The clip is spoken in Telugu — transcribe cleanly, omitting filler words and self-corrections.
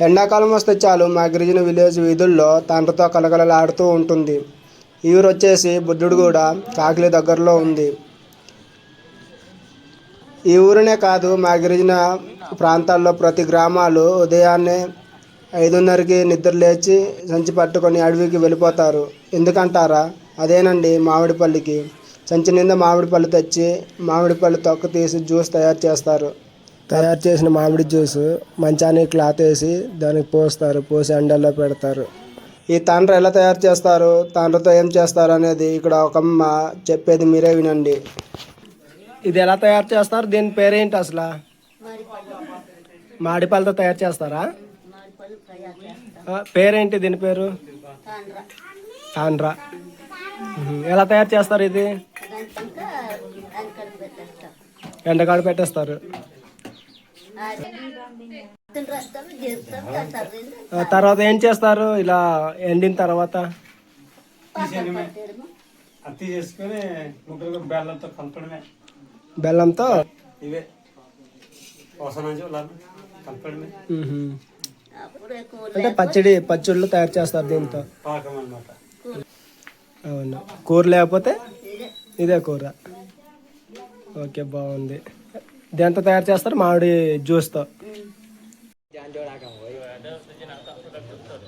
ఎండాకాలం వస్తే చాలు మా గిరిజన విలేజ్ వీధుల్లో తండ్రితో కలకలలాడుతూ ఉంటుంది. ఈ ఊరు వచ్చేసి బుడ్డుడుగూడ కాకిలి దగ్గరలో ఉంది. ఈ ఊరినే కాదు మా గిరిజన ప్రాంతాల్లో ప్రతి గ్రామాలు ఉదయాన్నే 5:30కి నిద్ర లేచి సంచి పట్టుకొని అడవికి వెళ్ళిపోతారు. ఎందుకంటారా? అదేనండి మామిడిపల్లికి. సంచి నిండా మామిడి పళ్ళు తెచ్చి మామిడి పళ్ళు తొక్క తీసి జ్యూస్ తయారు చేస్తారు. తయారు చేసిన మామిడి జ్యూస్ మంచానికి క్లాత్ వేసి దానికి పోస్తారు. పోసి ఎండల్లో పెడతారు. ఈ తాండ్ర ఎలా తయారు చేస్తారు, తాండ్రతో ఏం చేస్తారు అనేది ఇక్కడ ఒక అమ్మ చెప్పేది మీరే వినండి. ఇది ఎలా తయారు చేస్తారు? దీని పేరేంటి అసలు? మామిడిపళ్ళతో తయారు చేస్తారా? పేరేంటి దీని పేరు? తాండ్రా. ఎలా తయారు చేస్తారు ఇది? ఎండకాడ పెట్టేస్తారు. తర్వాత ఏం చేస్తారు? ఇలా ఎండిన తర్వాత బెల్లంతో అంటే పచ్చళ్ళు తయారు చేస్తారు దీంతో. అవును, కూర లేకపోతే ఇదే కూర. ఓకే, బాగుంది. దేంతో తయారు చేస్తారు? మామిడి జ్యూస్తో.